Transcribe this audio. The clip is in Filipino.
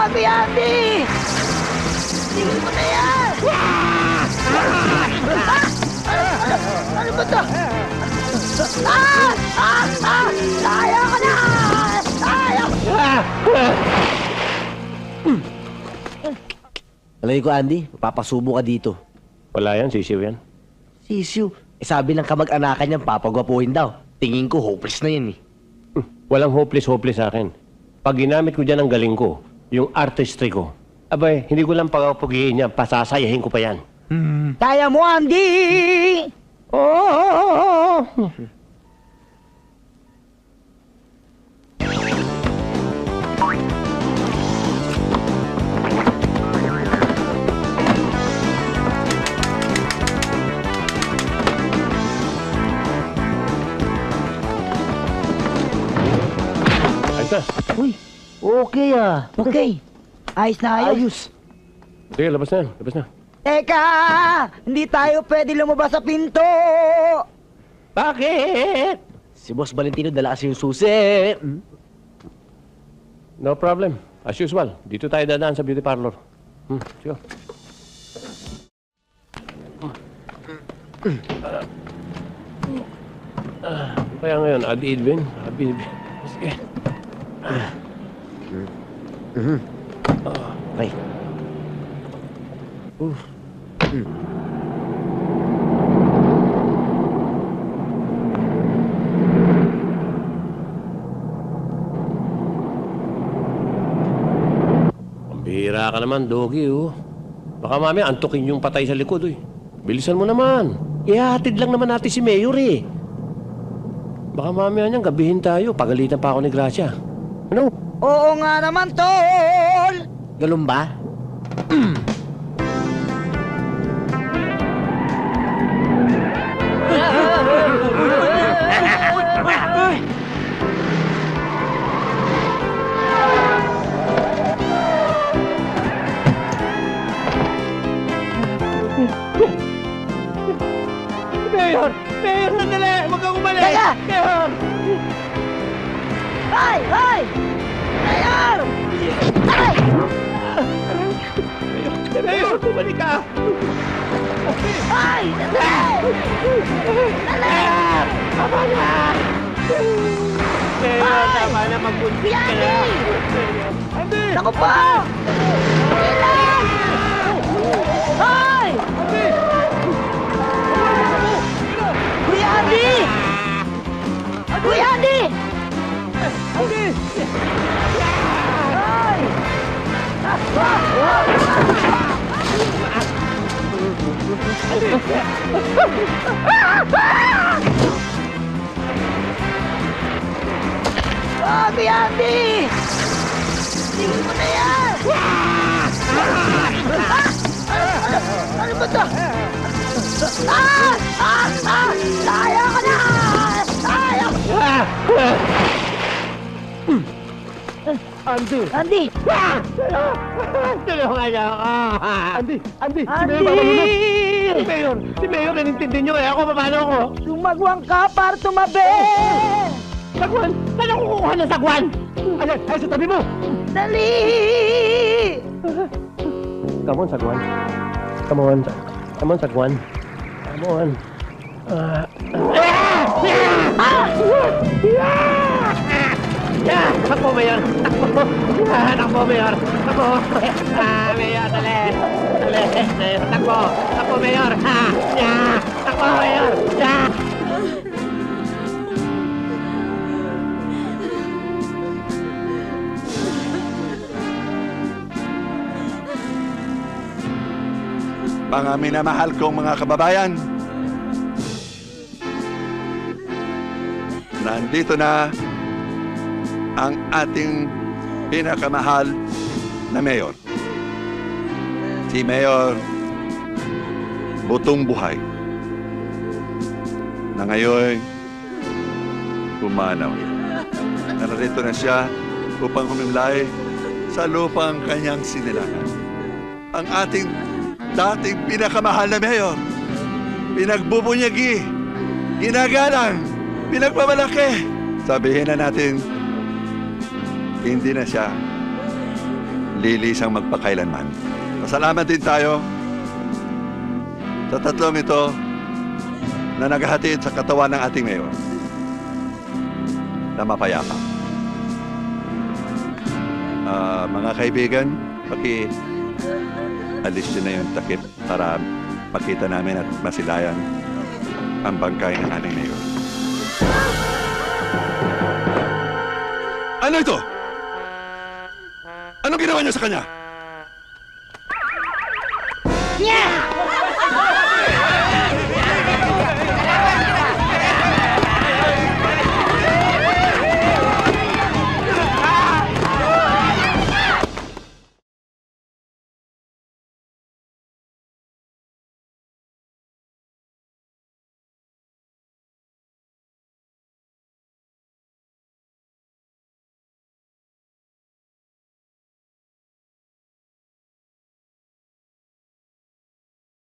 Kuya Andy! Tingin mo na yan! Ano ba ito? Ayaw ka na! Ayaw! Alay ko, Andy, papasubo ka dito. Wala yan, sisiw yan. Sisiw. Sabi ng kamag-anakan niyan, papagwapuhin daw. Tingin ko, hopeless na yan eh. Walang hopeless sa akin. Pag ginamit ko dyan ang galing ko, yung artistry ko, abay, hindi ko lang pagpapugihin niya, pasasayahin ko pa yan. Kaya mo, Andy! Oh! Ayos na. Uy, okay ah. Okay. Ayos na ayos. Ayos. Sige, labas na yan. Labas na. Teka! Hindi tayo pwede lumabas sa pinto! Bakit? Si Boss Valentino dala kasi yung susi. No problem. As usual, dito tayo dadaan sa beauty parlor. Sige. Kaya ngayon, ad Edwin. Sige. Okay. Pambihira ka naman, Doggy, oh. Baka mami, antukin yung patay sa likod, eh. Bilisan mo naman. Ihahatid lang naman natin si Mayor, eh. Baka mami, anyang gabihin tayo. Pagalitan pa ako ni Gracia. Ano? Oo nga naman, tol! Ganun ba? Mayor! Mayor, sandali! Huwag kang umalik! Teka! Mayor! Ay! Ay! Mayor! Ay! Mayor, bumalik ka! Ay! Dali! Dali! Tama na! Mayor, Ay! tama na, magbuntis ka na! Andi! Naku po! Ilan! Ay! Kuya Andy! Kuya Andy! Andi! Ay! Kuya Andy! Tingin mo na yan! Ano ba ito? Ayaw ka na! Ayaw! Andi! Andy! Tulungan niyo ako! Andi! Andi! Si Mayor, nanintindi niyo eh. Ako, paano ako? Sumagwang ka para tumabi! Sagwan! Saan ako kukuha ng sagwan? Ayan, ay, sa tabi mo! Dali! Come on, sagwan. Come on, come on, sagwan. Come on. Takbo, Mayor! Takbo! Takbo, Mayor! Takbo! Mayor, dali! Dali! Takbo! Takbo, Mayor! Takbo, Mayor! Mga minamahal kong mga kababayan, nandito na ang ating pinakamahal na mayor. Si Mayor Butong Buhay, na ngayon pumanaw. Narito na siya upang humimlay sa lupang kanyang sinilangan. Ang ating dating pinakamahal na mayor, pinagbubunyagi, ginagalang, pinagmamalaki. Sabihin na natin, hindi na siya lilisang magpakailanman. Pasalamat din tayo sa tatlong ito na naghahatid sa katawan ng ating mayor na mapayapa. Mga kaibigan, alis nyo na yung takip para makita namin at masilayan ang bangkay ng ating mayor. Ano ito? Anong ginawa niyo sa kanya? Nya!